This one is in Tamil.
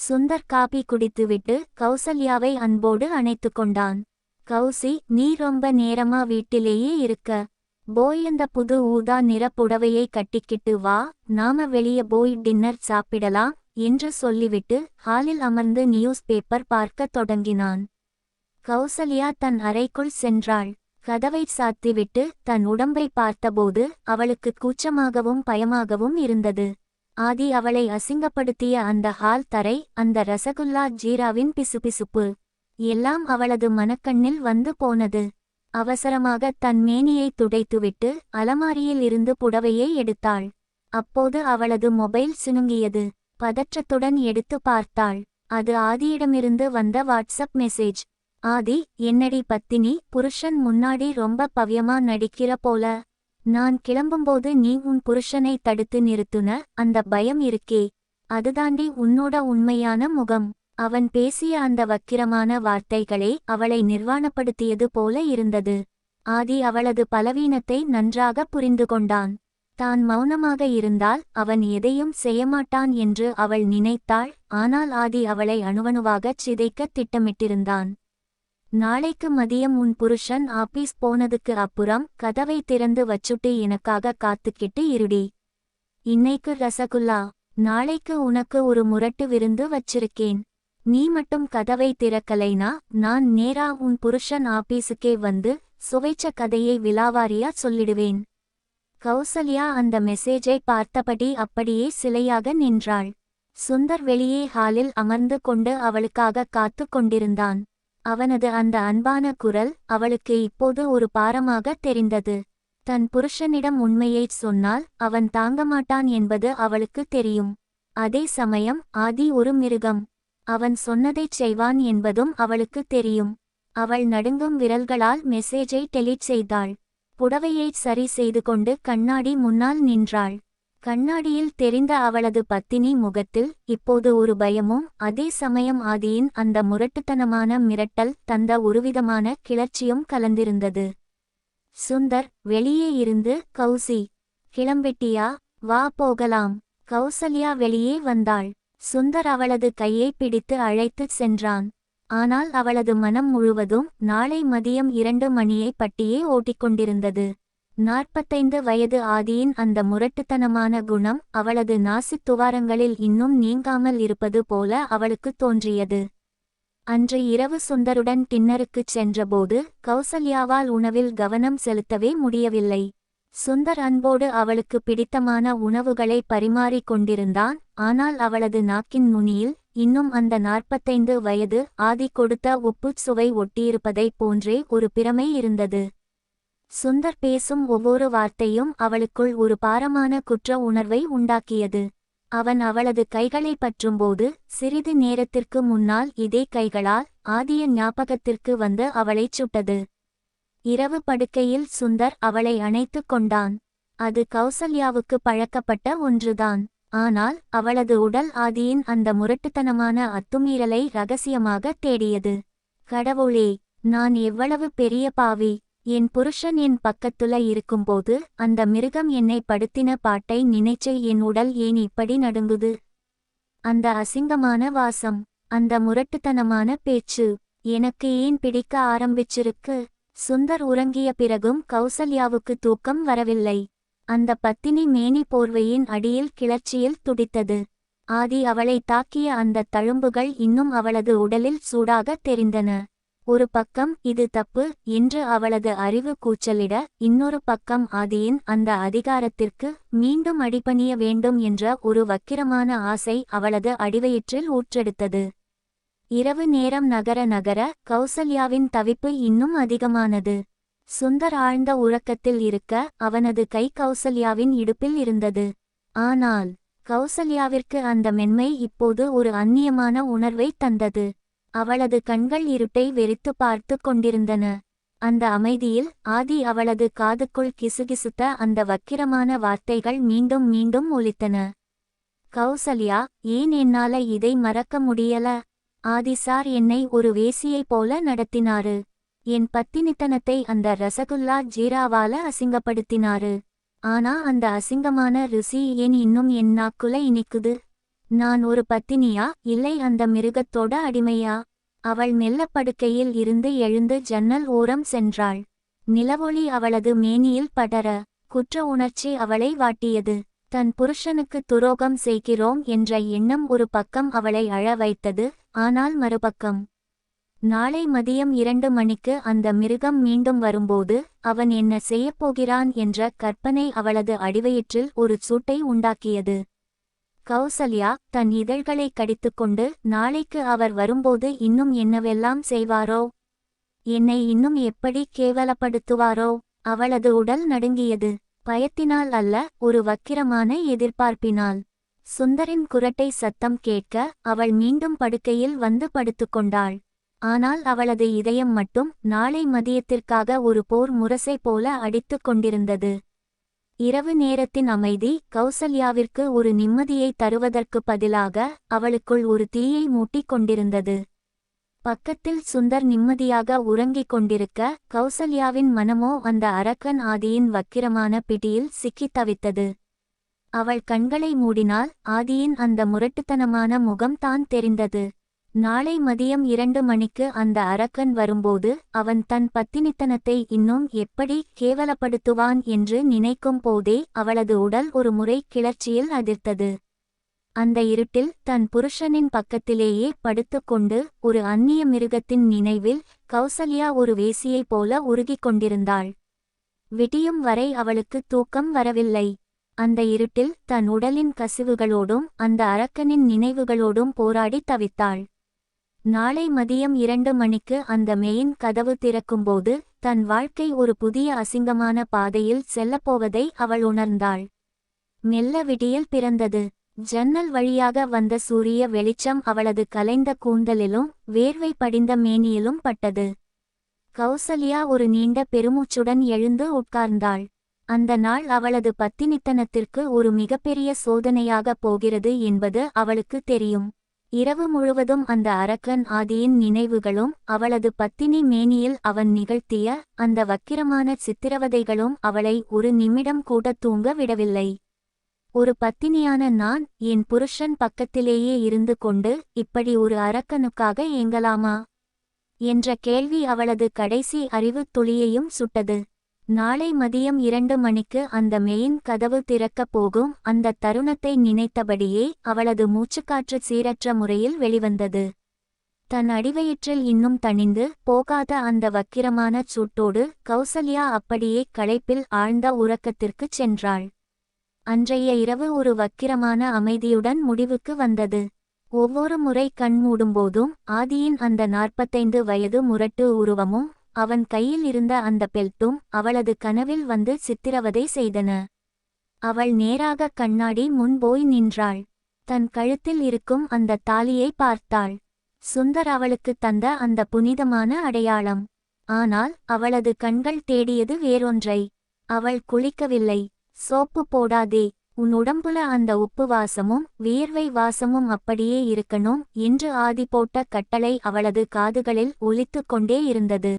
சுந்தர் காபி குடித்துவிட்டு கௌசல்யாவை அன்போடு அணைத்து கொண்டான். கௌசி, நீ ரொம்ப நேரமா வீட்டிலேயே இருக்க. போய் அந்த புது ஊதா நிற புடவையை கட்டிக்கிட்டு வா, நாம வெளியே போய் டின்னர் சாப்பிடலாம் என்று சொல்லிவிட்டு ஹாலில் அமர்ந்து நியூஸ் பேப்பர் பார்க்க தொடங்கினான். கௌசல்யா தன் அறைக்குள் சென்றாள். கதவை சாத்திவிட்டு தன் உடம்பை பார்த்தபோது அவளுக்கு கூச்சமாகவும் பயமாகவும் இருந்தது. ஆதி அவளை அசிங்கப்படுத்திய அந்த ஹால் தரை, அந்த ரசகுல்லா ஜீராவின் பிசுபிசுப்பு எல்லாம் அவளது மனக்கண்ணில் வந்து போனது. அவசரமாக தன் மேனியை துடைத்துவிட்டு அலமாரியில் இருந்து புடவையை எடுத்தாள். அப்போது அவளது மொபைல் சினுங்கியது. பதற்றத்துடன் எடுத்து பார்த்தாள். அது ஆதியிடமிருந்து வந்த வாட்ஸ்அப் மெசேஜ். ஆதி, என்னடி பத்தினி, புருஷன் முன்னாடி ரொம்ப பவ்யமா நடிக்கிற போல. நான் கிளம்பும்போது நீ உன் புருஷனை தடுத்து நிறுத்துன அந்த பயம் இருக்கே, அதுதாண்டி உன்னோட உண்மையான முகம். அவன் பேசிய அந்த வக்கிரமான வார்த்தைகளே அவளை நிர்வாணப்படுத்தியது போல இருந்தது. ஆதி அவளது பலவீனத்தை நன்றாக புரிந்து கொண்டான். தான் மௌனமாக இருந்தால் அவன் எதையும் செய்யமாட்டான் என்று அவள் நினைத்தாள். ஆனால் ஆதி அவளை அணுவணுவாகச் சிதைக்க திட்டமிட்டிருந்தான். நாளைக்கு மதியம் உன் புருஷன் ஆபீஸ் போனதுக்கு அப்புறம் கதவை திறந்து வச்சுட்டு எனக்காக காத்துக்கிட்டு இருடி. இன்னைக்கு ரசகுல்லா, நாளைக்கு உனக்கு ஒரு முரட்டு விருந்து வச்சிருக்கேன். நீ மட்டும் கதவை திறக்கலைனா நான் நேரா உன் புருஷன் ஆபீஸுக்கே வந்து சுவைச்ச கதையை விலாவாரியா சொல்லிடுவேன். கௌசல்யா அந்த மெசேஜை பார்த்தபடி அப்படியே சிலையாக நின்றாள். சுந்தர் வெளியே ஹாலில் அமர்ந்து கொண்டு அவளுக்காக காத்து கொண்டிருந்தான். அவனது அந்த அன்பான குரல் அவளுக்கு இப்போது ஒரு பாரமாக தெரிந்தது. தன் புருஷனிடம் உண்மையைச் சொன்னால் அவன் தாங்கமாட்டான் என்பது அவளுக்கு தெரியும். அதே சமயம் ஆதி ஒரு மிருகம். அவன் சொன்னதைச் செய்வான் என்பதும் அவளுக்கு தெரியும். அவள் நடுங்கும் விரல்களால் மெசேஜை டெலீட் செய்தாள். புடவையை சரி செய்து கொண்டு கண்ணாடி முன்னால் நின்றாள். கண்ணாடியில் தெரிந்த அவளது பத்தினி முகத்தில் இப்போது ஒரு பயமும் அதே சமயம் ஆதியின் அந்த முரட்டுத்தனமான மிரட்டல் தந்த ஒருவிதமான கிளர்ச்சியும் கலந்திருந்தது. சுந்தர் வெளியே இருந்து, கௌசி, கிளம்பிட்டியா, வா போகலாம். கௌசல்யா வெளியே வந்தாள். சுந்தர் அவளது கையை பிடித்து அழைத்துச் சென்றான். ஆனால் அவளது மனம் முழுவதும் நாளை மதியம் 2 மணியை பட்டியே ஓட்டிக்கொண்டிருந்தது. 45 வயது ஆதியின் அந்த முரட்டுத்தனமான குணம் அவளது நாசித் துவாரங்களில் இன்னும் நீங்காமல் இருப்பது போல அவளுக்கு தோன்றியது. அன்று இரவு சுந்தருடன் டின்னருக்குச் சென்றபோது கௌசல்யாவால் உணவில் கவனம் செலுத்தவே முடியவில்லை. சுந்தர் அன்போடு அவளுக்கு பிடித்தமான உணவுகளை பரிமாறிக் கொண்டிருந்தான். ஆனால் அவளது நாக்கின் நுனியில் இன்னும் அந்த 45 வயது ஆதி கொடுத்த உப்புச் சுவை ஒட்டியிருப்பதைப் போன்றே ஒரு பிரமை இருந்தது. சுந்தர் பேசும் ஒவ்வொரு வார்த்தையும் அவளுக்குள் ஒரு பாரமான குற்ற உணர்வை உண்டாக்கியது. அவன் அவளது கைகளை பற்றும்போது சிறிது நேரத்திற்கு முன்னால் இதே கைகளால் ஆதியின் ஞாபகத்திற்கு வந்து அவளைச் சுட்டது. இரவு படுக்கையில் சுந்தர் அவளை அணைத்து கொண்டான். அது கௌசல்யாவுக்கு பழக்கப்பட்ட ஒன்றுதான். ஆனால் அவளது உடல் ஆதியின் அந்த முரட்டுத்தனமான அத்துமீறலை ரகசியமாக தேடியது. கடவுளே, நான் எவ்வளவு பெரிய பாவி! என் புருஷன் என் பக்கத்துல இருக்கும்போது அந்த மிருகம் என்னை படுத்தின பாட்டை நினைச்சு என் உடல் ஏன் இப்படி நடுங்குது? அந்த அசிங்கமான வாசம், அந்த முரட்டுத்தனமான பேச்சு எனக்கு ஏன் பிடிக்க ஆரம்பிச்சிருக்கு? சுந்தர் உறங்கிய பிறகும் கௌசல்யாவுக்கு தூக்கம் வரவில்லை. அந்த பத்தினி மேனி போர்வையின் அடியில் கிளர்ச்சியில் துடித்தது. ஆதி அவளை தாக்கிய அந்த தழும்புகள் இன்னும் அவளது உடலில் சூடாக தெரிந்தன. ஒரு பக்கம் இது தப்பு என்று அவளது அறிவு கூச்சலிட, இன்னொரு பக்கம் ஆதியின் அந்த அதிகாரத்திற்கு மீண்டும் அடிபணிய வேண்டும் என்ற ஒரு வக்கிரமான ஆசை அவளது அடிவயிற்றில் ஊற்றெடுத்தது. இரவு நேரம் நகர நகர கௌசல்யாவின் தவிப்பு இன்னும் அதிகமானது. சுந்தர் ஆழ்ந்த உறக்கத்தில் இருக்க அவனது கை கௌசல்யாவின் இடுப்பில் இருந்தது. ஆனால் கௌசல்யாவிற்கு அந்த மென்மை இப்போது ஒரு அந்நியமான உணர்வை தந்தது. அவளது கண்கள் இருட்டை வெறித்து பார்த்து கொண்டிருந்தன. அந்த அமைதியில் ஆதி அவளது காதுக்குள் கிசுகிசுத்த அந்த வக்கிரமான வார்த்தைகள் மீண்டும் மீண்டும் ஒலித்தன. கௌசல்யா, ஏன் என்னால இதை மறக்க முடியல? ஆதி சார் என்னை ஒரு வேசியைப் போல நடத்தினாரு. என் பத்தினித்தனத்தை அந்த ரசகுல்லா ஜீராவால அசிங்கப்படுத்தினாரு. ஆனா அந்த அசிங்கமான ருசி ஏன் இன்னும் என் நாக்குல இனிக்குது? நான் ஒரு பத்தினியா, இல்லை அந்த மிருகத்தோட அடிமையா? அவள் மெல்ல படுக்கையில் இருந்து எழுந்து ஜன்னல் ஓரம் சென்றாள். நிலவொளி அவளது மேனியில் படர, குற்ற உணர்ச்சி அவளை வாட்டியது. தன் புருஷனுக்கு துரோகம் செய்கிறோம் என்ற எண்ணம் ஒரு பக்கம் அவளை அழ வைத்தது. ஆனால் மறுபக்கம், நாளை மதியம் 2 மணிக்கு அந்த மிருகம் மீண்டும் வரும்போது அவன் என்ன செய்யப்போகிறான் என்ற கற்பனை அவளது அடிவயிற்றில் ஒரு சூட்டை உண்டாக்கியது. கௌசல்யா தன் இதழ்களை கடித்துக்கொண்டு, நாளைக்கு அவர் வரும்போது இன்னும் என்னவெல்லாம் செய்வாரோ, என்னை இன்னும் எப்படி கேவலப்படுத்துவாரோ? அவளது உடல் நடுங்கியது. பயத்தினால் அல்ல, ஒரு வக்கிரமான எதிர்பார்ப்பினால். சுந்தரின் குரட்டை சத்தம் கேட்க அவள் மீண்டும் படுக்கையில் வந்து படுத்துக்கொண்டாள். ஆனால் அவளது இதயம் மட்டும் நாளை மதியத்திற்காக ஒரு போர் முரசை போல அடித்து கொண்டிருந்தது. இரவு நேரத்தின் அமைதி கௌசல்யாவிற்கு ஒரு நிம்மதியை தருவதற்கு பதிலாக அவளுக்குள் ஒரு தீயை மூட்டிக் கொண்டிருந்தது. பக்கத்தில் சுந்தர் நிம்மதியாக உறங்கிக் கொண்டிருக்க, கௌசல்யாவின் மனமோ அந்த அரக்கன் ஆதியின் வக்கிரமான பிடியில் சிக்கித் தவித்தது. அவள் கண்களை மூடினாள். ஆதியின் அந்த முரட்டுத்தனமான முகம் தான் தெரிந்தது. நாளை மதியம் 2 மணிக்கு அந்த அரக்கன் வரும்போது அவன் தன் பத்தினித்தனத்தை இன்னும் எப்படி கேவலப்படுத்துவான் என்று நினைக்கும் போதே அவளது உடல் ஒரு முறை கிளர்ச்சியில் அதிர்த்தது. அந்த இருட்டில் தன் புருஷனின் பக்கத்திலேயே படுத்துக்கொண்டு ஒரு அந்நிய மிருகத்தின் நினைவில் கௌசல்யா ஒரு வேசியைப் போல உருகிக் கொண்டிருந்தாள். விடியும் வரை அவளுக்கு தூக்கம் வரவில்லை. அந்த இருட்டில் தன் உடலின் கசிவுகளோடும் அந்த அரக்கனின் நினைவுகளோடும் போராடி தவித்தாள். நாளை மதியம் 2 மணிக்கு அந்த மெயின் கதவு திறக்கும்போது தன் வாழ்க்கை ஒரு புதிய அசிங்கமான பாதையில் செல்லப்போவதை அவள் உணர்ந்தாள். மெல்ல விடியல் பிறந்தது. ஜன்னல் வழியாக வந்த சூரிய வெளிச்சம் அவளது கலைந்த கூந்தலிலும் வேர்வை படிந்த மேனியிலும் பட்டது. கௌசல்யா ஒரு நீண்ட பெருமூச்சுடன் எழுந்து உட்கார்ந்தாள். அந்த நாள் அவளது பத்தினித்தனத்திற்கு ஒரு மிகப்பெரிய சோதனையாக போகிறது என்பது அவளுக்கு தெரியும். இரவு முழுவதும் அந்த அரக்கன் ஆதியின் நினைவுகளும் அவளது பத்தினி மேனியில் அவன் நிகழ்த்திய அந்த வக்கிரமான சித்திரவதைகளும் அவளை ஒரு நிமிடம் கூட தூங்க விடவில்லை. ஒரு பத்தினியான நான் என் புருஷன் பக்கத்திலேயே இருந்து கொண்டு இப்படி ஒரு அரக்கனுக்காக ஏங்கலாமா என்ற கேள்வி அவளது கடைசி அறிவுத் துளியையும் சுட்டது. நாளை மதியம் 2 மணிக்கு அந்த மெயின் கதவு திறக்கப் போகும் அந்த தருணத்தை நினைத்தபடியே அவளது மூச்சுக்காற்று சீரற்ற முறையில் வெளிவந்தது. தன் அடிவயிற்றில் இன்னும் தணிந்து போகாத அந்த வக்கிரமான சூட்டோடு கௌசல்யா அப்படியே களைப்பில் ஆழ்ந்த உறக்கத்திற்குச் சென்றாள். அன்றைய இரவு ஒரு வக்கிரமான அமைதியுடன் முடிவுக்கு வந்தது. ஒவ்வொரு முறை கண் மூடும்போதும் ஆதியின் அந்த 45 வயது முரட்டு உருவமும் அவன் கையில் இருந்த அந்த பெல்ட்டும் அவளது கனவில் வந்து சித்திரவதை செய்தன. அவள் நேராக கண்ணாடி முன் போய் நின்றாள். தன் கழுத்தில் இருக்கும் அந்த தாலியை பார்த்தாள். சுந்தர் அவளுக்கு தந்த அந்த புனிதமான அடையாளம். ஆனால் அவளது கண்கள் தேடியது வேறொன்றை. அவள் குளிக்கவில்லை. சோப்பு போடாதே, உன் உடம்புல அந்த உப்பு வாசமும் வியர்வை வாசமும் அப்படியே இருக்கணும் என்று ஆதி போட்ட கட்டளை அவளது காதுகளில் ஒலித்துக் கொண்டே இருந்தது.